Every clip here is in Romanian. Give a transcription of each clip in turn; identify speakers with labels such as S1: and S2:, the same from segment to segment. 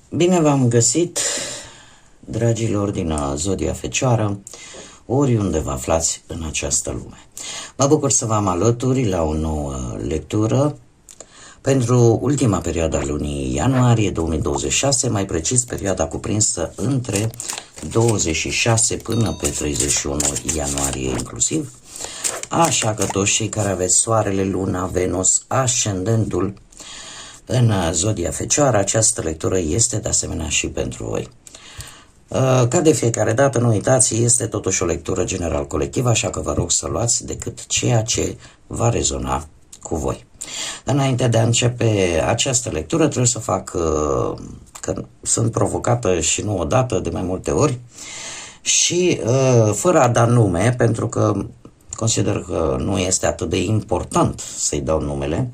S1: Bine v-am găsit, dragilor din Zodia Fecioară, oriunde vă aflați în această lume. Mă bucur să vă am alături la o nouă lectură pentru ultima perioadă a lunii ianuarie 2026, mai precis perioada cuprinsă între 26 până pe 31 ianuarie inclusiv. Așa că toți cei care aveți Soarele, Luna, Venus, Ascendentul în Zodia Fecioară, această lectură este de asemenea și pentru voi. Ca de fiecare dată, nu uitați, este totuși o lectură general colectivă, așa că vă rog să luați decât ceea ce va rezona cu voi. Înainte de a începe această lectură, trebuie să fac că sunt provocată și nu odată, de mai multe ori, și fără a da nume, pentru că consider că nu este atât de important să-i dau numele,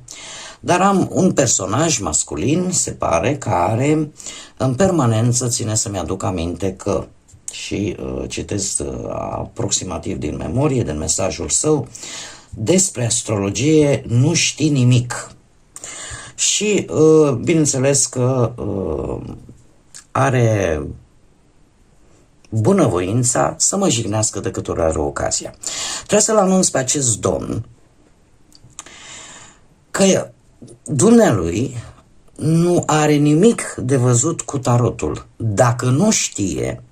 S1: dar am un personaj masculin, se pare, care în permanență ține să-mi aduc aminte că, și citesc aproximativ din memorie, din mesajul său, despre astrologie nu știi nimic. Și bineînțeles că are bunăvoința să mă jignească de câte ori are ocazia. Trebuie să-l anunț pe acest domn că dumnealui nu are nimic de văzut cu tarotul dacă nu știe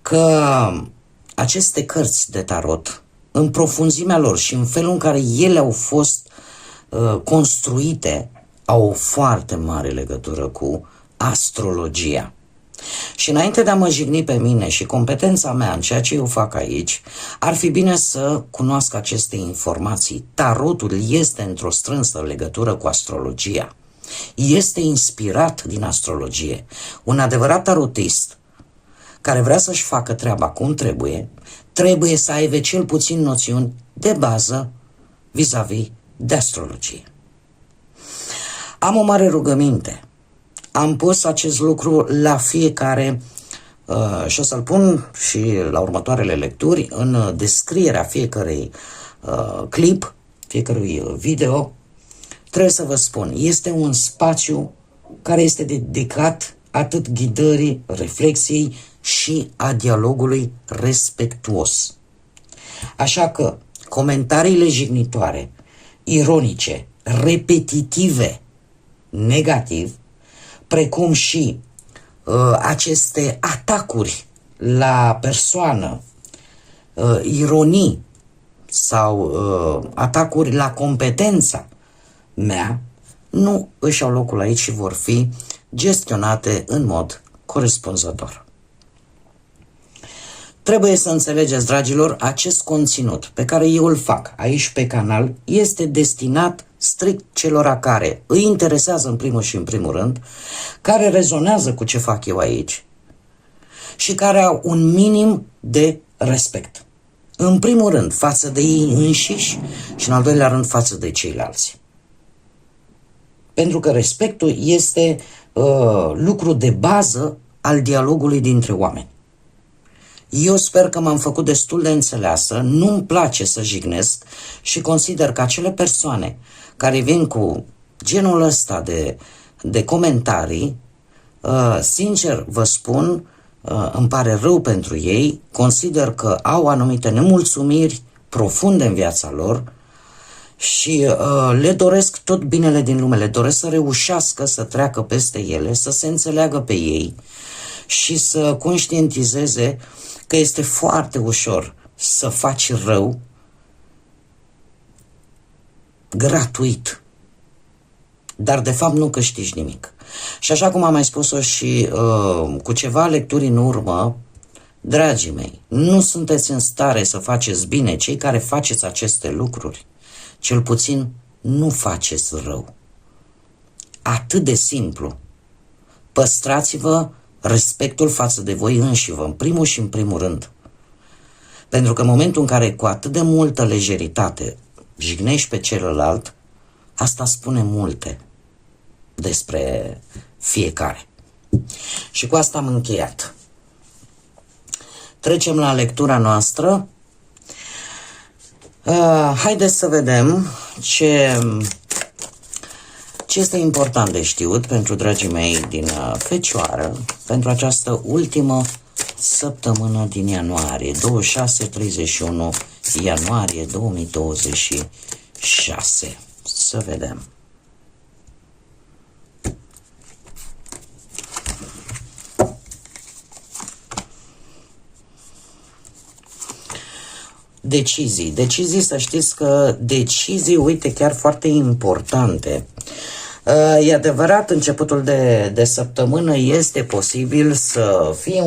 S1: că aceste cărți de tarot, în profunzimea lor și în felul în care ele au fost construite, au o foarte mare legătură cu astrologia. Și înainte de a mă jigni pe mine și competența mea în ceea ce eu fac aici, ar fi bine să cunoască aceste informații. Tarotul este într-o strânsă legătură cu astrologia. Este inspirat din astrologie. Un adevărat tarotist care vrea să-și facă treaba cum trebuie să aibă cel puțin noțiuni de bază vis-a-vis de astrologie. Am o mare rugăminte. Am pus acest lucru la fiecare și o să-l pun și la următoarele lecturi în descrierea fiecărui clip, fiecărui video. Trebuie să vă spun, este un spațiu care este dedicat atât ghidării, reflexiei și a dialogului respectuos. Așa că comentariile jignitoare, ironice, repetitive, negativ, precum și aceste atacuri la persoană, ironii sau atacuri la competența mea, nu își au locul aici și vor fi gestionate în mod corespunzător. Trebuie să înțelegeți, dragilor, acest conținut pe care eu îl fac aici pe canal este destinat strict celor care îi interesează în primul și în primul rând, care rezonează cu ce fac eu aici și care au un minim de respect. În primul rând față de ei înșiși și în al doilea rând față de ceilalți. Pentru că respectul este lucru de bază al dialogului dintre oameni. Eu sper că m-am făcut destul de înțeleasă, nu-mi place să jignesc și consider că acele persoane care vin cu genul ăsta de comentarii, sincer vă spun, îmi pare rău pentru ei, consider că au anumite nemulțumiri profunde în viața lor și le doresc tot binele din lume, le doresc să reușească să treacă peste ele, să se înțeleagă pe ei și să conștientizeze că este foarte ușor să faci rău gratuit, dar de fapt nu câștigi nimic. Și așa cum am mai spus-o și cu ceva lecturi în urmă, dragii mei, nu sunteți în stare să faceți bine. Cei care faceți aceste lucruri, cel puțin nu faceți rău. Atât de simplu. Păstrați-vă respectul față de voi înși vă, în primul și în primul rând. Pentru că în momentul în care cu atât de multă lejeritate jignești pe celălalt, asta spune multe despre fiecare. Și cu asta am încheiat. Trecem la lectura noastră. Haideți să vedem ce este important de știut pentru dragii mei din Fecioară, pentru această ultimă săptămână din ianuarie, 26-31 ianuarie 2026. Să vedem. Decizii, să știți că decizii, uite, chiar foarte importante. E adevărat, începutul de săptămână este posibil să fie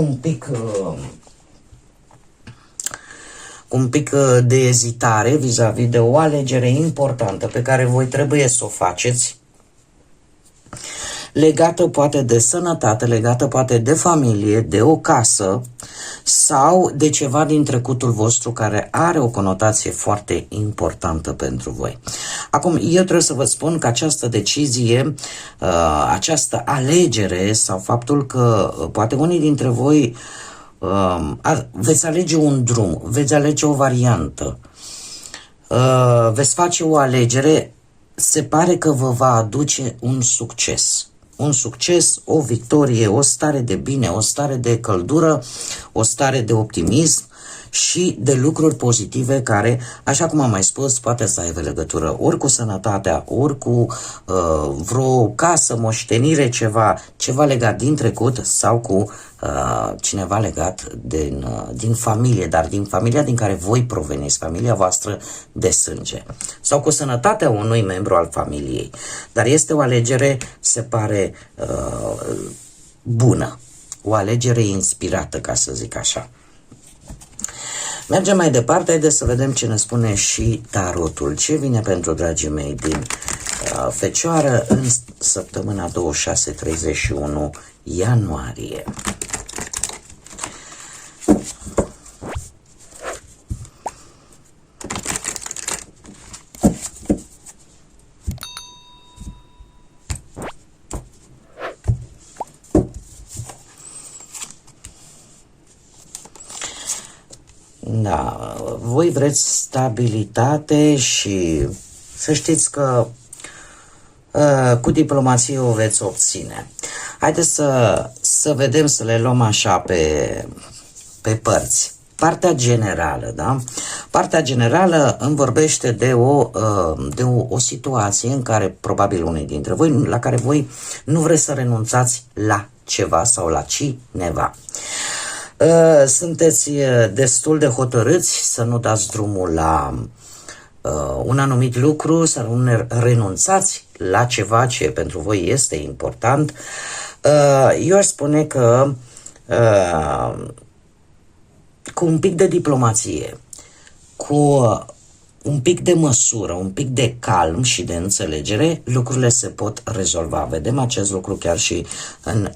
S1: un pic de ezitare vis-a-vis de o alegere importantă pe care voi trebuie să o faceți, legată poate de sănătate, legată poate de familie, de o casă sau de ceva din trecutul vostru care are o conotație foarte importantă pentru voi. Acum, eu trebuie să vă spun că această decizie, această alegere sau faptul că poate unii dintre voi veți alege un drum, veți alege o variantă, veți face o alegere, se pare că vă va aduce un succes. Un succes, o victorie, o stare de bine, o stare de căldură, o stare de optimism și de lucruri pozitive care, așa cum am mai spus, poate să aibă legătură ori cu sănătatea, ori cu vreo casă, moștenire, ceva legat din trecut sau cu cineva legat din familie, dar din familia din care voi proveniți, familia voastră de sânge, sau cu sănătatea unui membru al familiei. Dar este o alegere, se pare, bună, o alegere inspirată, ca să zic așa. Mergem mai departe, haideți să vedem ce ne spune și tarotul. Ce vine pentru dragii mei din Fecioară în săptămâna 26-31 ianuarie. Da, voi vreți stabilitate și să știți că cu diplomație o veți obține. Haideți să vedem, să le luăm așa pe părți. Partea generală, da? Partea generală îmi vorbește de o situație în care probabil unii dintre voi, la care voi nu vreți să renunțați la ceva sau la cineva. Sunteți destul de hotărâți să nu dați drumul la un anumit lucru, să nu renunțați la ceva ce pentru voi este important. Eu aș spune că cu un pic de diplomație, cu un pic de măsură, un pic de calm și de înțelegere, lucrurile se pot rezolva. Vedem acest lucru chiar și în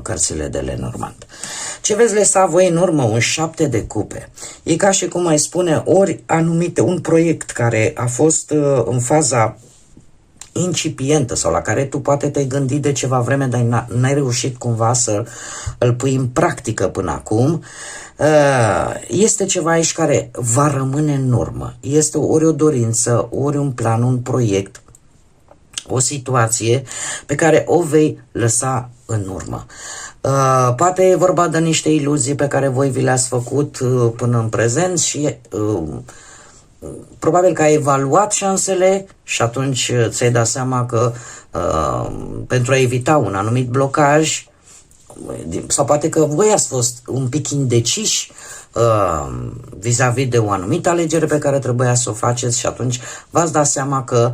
S1: cărțile de Lenormand. Ce veți lăsa voi în urmă? Un 7 de cupe. E ca și cum ai spune, ori anumite, un proiect care a fost în faza incipientă sau la care tu poate te-ai gândit de ceva vreme, dar n-ai reușit cumva să îl pui în practică până acum, este ceva aici care va rămâne în urmă. Este ori o dorință, ori un plan, un proiect, o situație pe care o vei lăsa în urmă. Poate e vorba de niște iluzii pe care voi vi le-ați făcut până în prezent și probabil că ai evaluat șansele și atunci ți-ai dat seama că pentru a evita un anumit blocaj, sau poate că voi ați fost un pic indeciși vis-a-vis de o anumită alegere pe care trebuia să o faceți și atunci v-ați dat seama că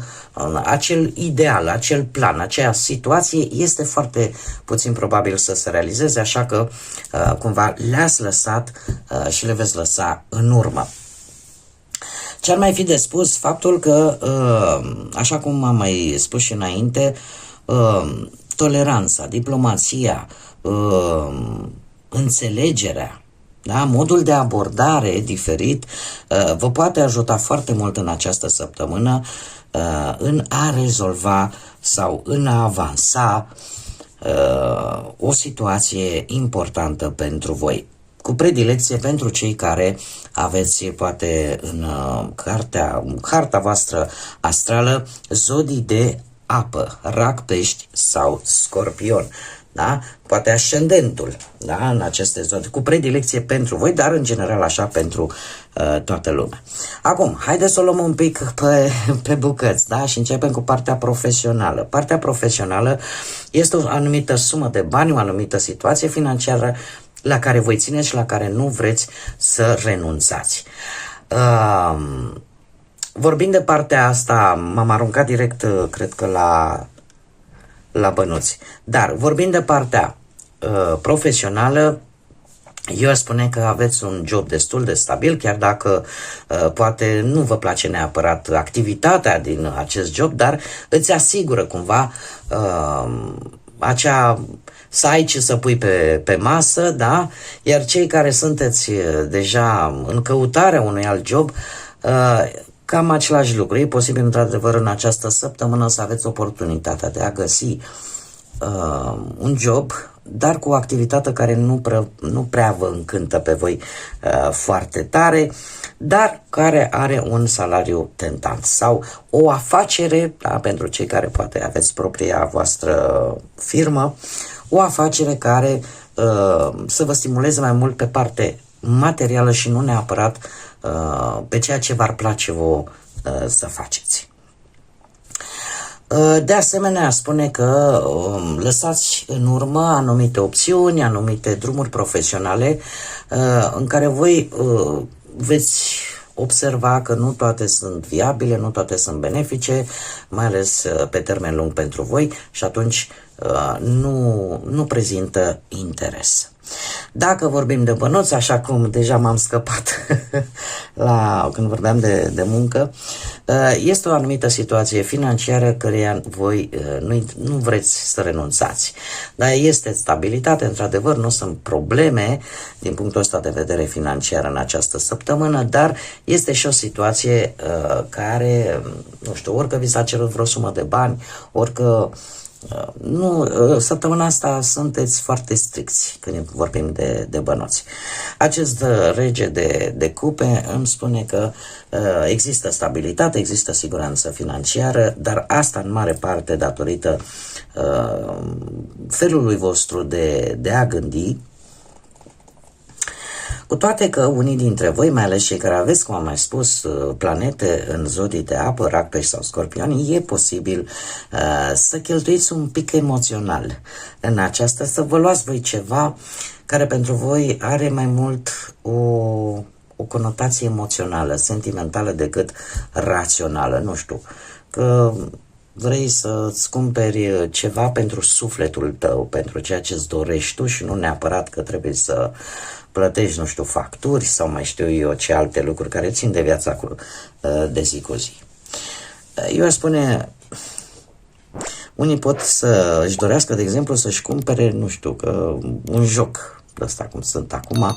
S1: acel ideal, acel plan, acea situație este foarte puțin probabil să se realizeze, așa că cumva le-ați lăsat și le veți lăsa în urmă. Ce ar mai fi de spus? Faptul că, așa cum am mai spus și înainte, toleranța, diplomația, înțelegerea Da? Modul de abordare diferit vă poate ajuta foarte mult în această săptămână în a rezolva sau în a avansa o situație importantă pentru voi. Cu predilecție pentru cei care aveți, poate, în harta voastră astrală, zodii de apă, rac, pești sau scorpion. Da? Poate ascendentul, da? În aceste zodii, cu predilecție pentru voi, dar în general așa pentru toată lumea. Acum, haideți să o luăm un pic pe bucăți, da? Și începem cu partea profesională. Partea profesională este o anumită sumă de bani, o anumită situație financiară la care voi țineți și la care nu vreți să renunțați. Vorbind de partea asta, m-am aruncat direct, cred că la bănuți. Dar, vorbind de partea profesională, eu aș spune că aveți un job destul de stabil, chiar dacă poate nu vă place neapărat activitatea din acest job, dar îți asigură cumva să ai ce să pui pe masă, da? Iar cei care sunteți deja în căutarea unui alt job, cam același lucru. E posibil, într-adevăr, în această săptămână să aveți oportunitatea de a găsi un job, dar cu o activitate care nu prea vă încântă pe voi foarte tare, dar care are un salariu tentant. Sau o afacere, da, pentru cei care poate aveți propria voastră firmă, o afacere care să vă stimuleze mai mult pe parte materială și nu neapărat pe ceea ce v-ar place vouă să faceți. De asemenea, spune că lăsați în urmă anumite opțiuni, anumite drumuri profesionale în care voi veți observa că nu toate sunt viabile, nu toate sunt benefice, mai ales pe termen lung pentru voi și atunci nu prezintă interes. Dacă vorbim de bănuți, așa cum deja m-am scăpat când vorbeam de muncă, este o anumită situație financiară căreia voi nu vreți să renunțați. Dar este stabilitate, într-adevăr, nu sunt probleme din punctul ăsta de vedere financiar în această săptămână, dar este și o situație care, nu știu, orică vi s-a cerut vreo sumă de bani, orică săptămâna asta sunteți foarte stricți când vorbim de bănuți. Acest rege de cupe îmi spune că există stabilitate, există siguranță financiară, dar asta în mare parte datorită felului vostru de a gândi. Cu toate că unii dintre voi, mai ales cei care aveți, cum am mai spus, planete în zodii de apă, rac, pești sau scorpioni, e posibil să cheltuiți un pic emoțional în aceasta, să vă luați voi ceva care pentru voi are mai mult o conotație emoțională, sentimentală decât rațională, nu știu, că vrei să-ți cumperi ceva pentru sufletul tău, pentru ceea ce îți dorești tu și nu neapărat că trebuie să plătești, nu știu, facturi sau mai știu eu ce alte lucruri care țin de viața de zi cu zi. Eu aș spune, unii pot să își dorească, de exemplu, să-și cumpere, nu știu, că un joc ăsta cum sunt acum,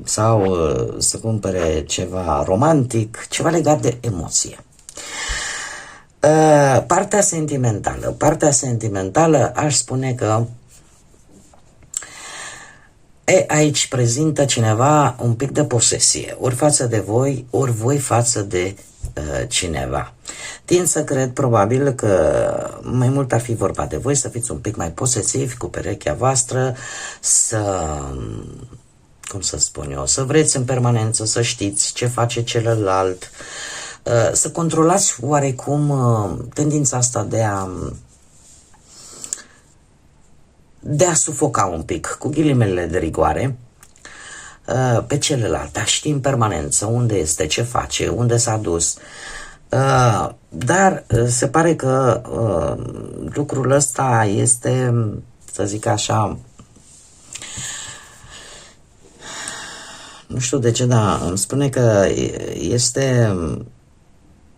S1: sau să cumpere ceva romantic, ceva legat de emoție. Partea sentimentală aș spune că aici prezintă cineva un pic de posesie, ori față de voi, ori voi față de cineva. Tind să cred probabil că mai mult ar fi vorba de voi, să fiți un pic mai posesivi cu perechea voastră, să vreți în permanență să știți ce face celălalt, să controlați oarecum tendința asta de a sufoca un pic, cu ghilimele de rigoare, pe celălalt, a ști în permanență unde este, ce face, unde s-a dus. Dar se pare că lucrul ăsta este, să zic așa, nu știu de ce, dar îmi spune că este,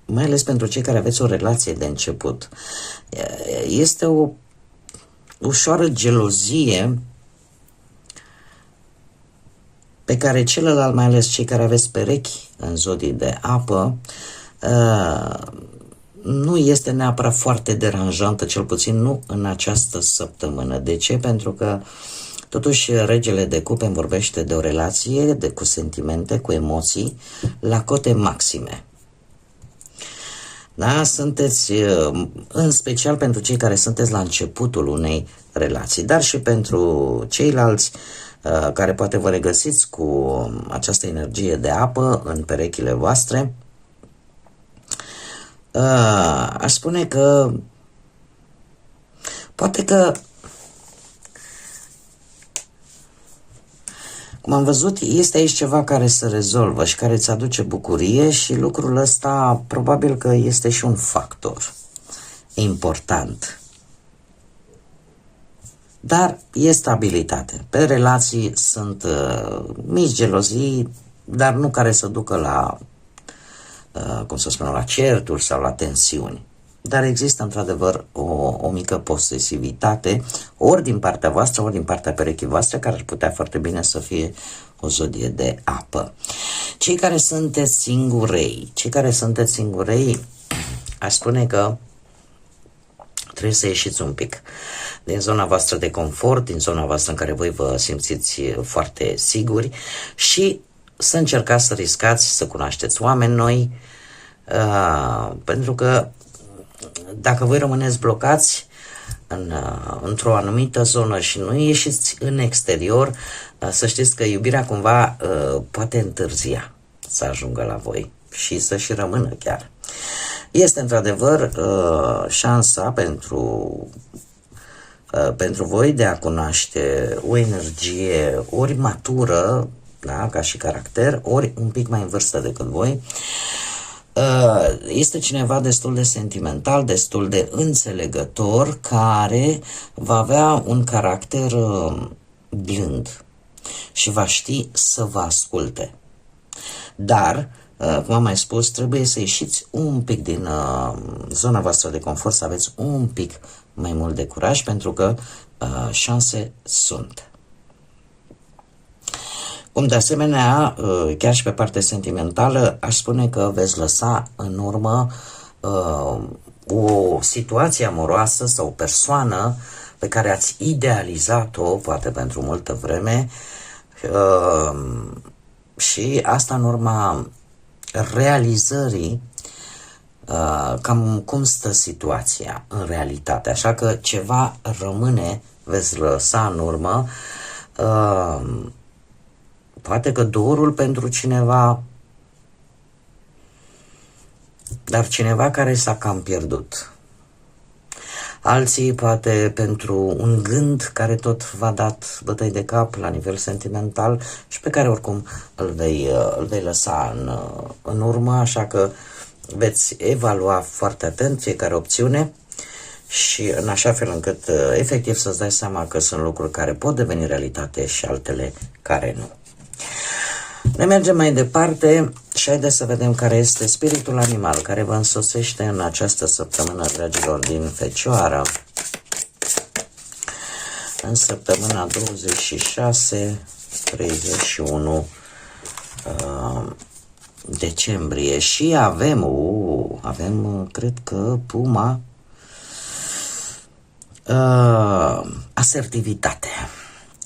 S1: mai ales pentru cei care aveți o relație de început, este o ușoară gelozie pe care celălalt, mai ales cei care aveți perechi în zodii de apă, nu este neapărat foarte deranjantă, cel puțin nu în această săptămână. De ce? Pentru că totuși regele de cupe îmi vorbește de o relație cu sentimente, cu emoții, la cote maxime. Da? Sunteți, în special pentru cei care sunteți la începutul unei relații, dar și pentru ceilalți care poate vă regăsiți cu această energie de apă în perechile voastre. Aș spune că poate că, cum am văzut, este aici ceva care se rezolvă și care îți aduce bucurie și lucrul ăsta probabil că este și un factor important. Dar e stabilitate. Pe relații sunt mici gelozii, dar nu care să ducă la, cum să spunem, la certuri sau la tensiuni. Dar există într-adevăr o mică posesivitate, ori din partea voastră, ori din partea perechii voastre, care ar putea foarte bine să fie o zodie de apă. Cei care sunteți singurei, aș spune că trebuie să ieșiți un pic din zona voastră de confort, din zona voastră în care voi vă simțiți foarte siguri și să încercați să riscați, să cunoașteți oameni noi, pentru că dacă voi rămâneți blocați într-o anumită zonă și nu ieșiți în exterior, să știți că iubirea cumva poate întârzia să ajungă la voi și să și rămână chiar. Este într-adevăr șansa pentru voi de a cunoaște o energie ori matură, da, ca și caracter, ori un pic mai în vârstă decât voi. Este cineva destul de sentimental, destul de înțelegător, care va avea un caracter blând și va ști să vă asculte. Dar, cum am mai spus, trebuie să ieșiți un pic din zona voastră de confort, să aveți un pic mai mult de curaj, pentru că șanse sunt. Cum de asemenea, chiar și pe partea sentimentală, aș spune că veți lăsa în urmă o situație amoroasă sau o persoană pe care ați idealizat-o, poate pentru multă vreme, și asta în urma realizării cam cum stă situația în realitate. Așa că ceva rămâne, veți lăsa în urmă, poate că dorul pentru cineva, dar cineva care s-a cam pierdut. Alții poate pentru un gând care tot v-a dat bătăi de cap la nivel sentimental și pe care oricum îl vei lăsa în urmă, așa că veți evalua foarte atent fiecare opțiune și în așa fel încât efectiv să-ți dai seama că sunt lucruri care pot deveni realitate și altele care nu. Ne mergem mai departe și haideți să vedem care este spiritul animal care vă însoțește în această săptămână, dragilor, din Fecioară. În săptămâna 26-31 decembrie și avem, cred că, Puma,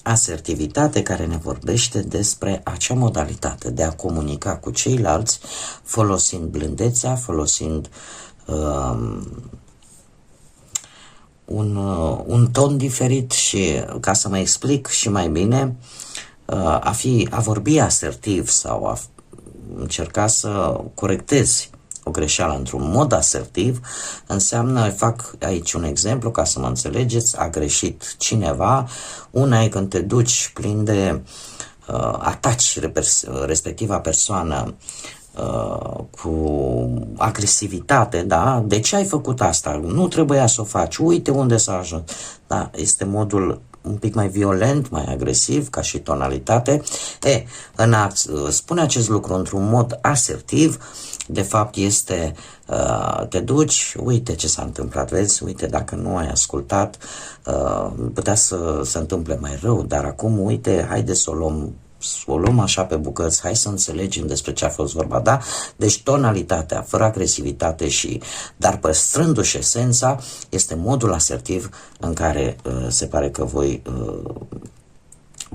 S1: asertivitate care ne vorbește despre acea modalitate de a comunica cu ceilalți folosind blândețea, folosind un ton diferit și, ca să mă explic și mai bine, a vorbi asertiv sau a încerca să corectezi o greșeală într-un mod asertiv înseamnă, fac aici un exemplu ca să mă înțelegeți, a greșit cineva, una e când te duci plin de ataci respectiva persoană cu agresivitate, da? De ce ai făcut asta? Nu trebuia să o faci, uite unde s-a ajuns. Da, este modul un pic mai violent, mai agresiv, ca și tonalitate. În a spune acest lucru într-un mod asertiv, de fapt este, te duci, uite ce s-a întâmplat, vezi, uite, dacă nu ai ascultat, putea să se întâmple mai rău, dar acum, uite, haide să o luăm o luăm așa pe bucăți, hai să înțelegem despre ce a fost vorba, da? Deci tonalitatea, fără agresivitate dar păstrându-și esența, este modul asertiv în care se pare că voi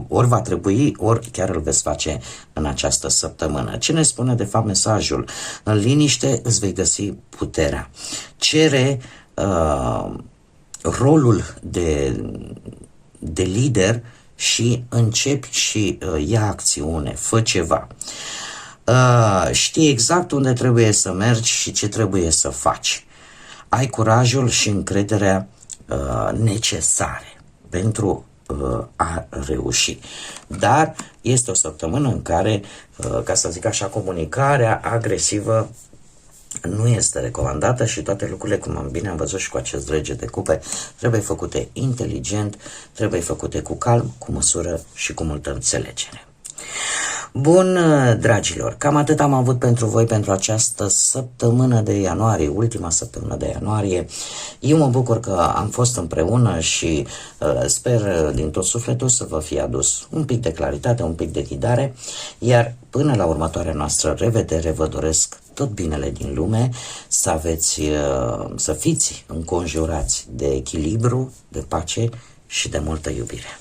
S1: ori va trebui, ori chiar îl veți face în această săptămână. Ce ne spune de fapt mesajul? În liniște îți vei găsi puterea. Cere rolul de lider și începi și ia acțiune, fă ceva. Știi exact unde trebuie să mergi și ce trebuie să faci. Ai curajul și încrederea necesare pentru a reuși. Dar este o săptămână în care, ca să zic așa, comunicarea agresivă nu este recomandată și toate lucrurile, cum bine am văzut și cu acest rege de cupe, trebuie făcute inteligent, trebuie făcute cu calm, cu măsură și cu multă înțelegere. Bun, dragilor, cam atât am avut pentru voi pentru această săptămână de ianuarie, ultima săptămână de ianuarie. Eu mă bucur că am fost împreună și sper din tot sufletul să vă fie adus un pic de claritate, un pic de ghidare, iar până la următoarea noastră revedere vă doresc tot binele din lume, să fiți înconjurați de echilibru, de pace și de multă iubire.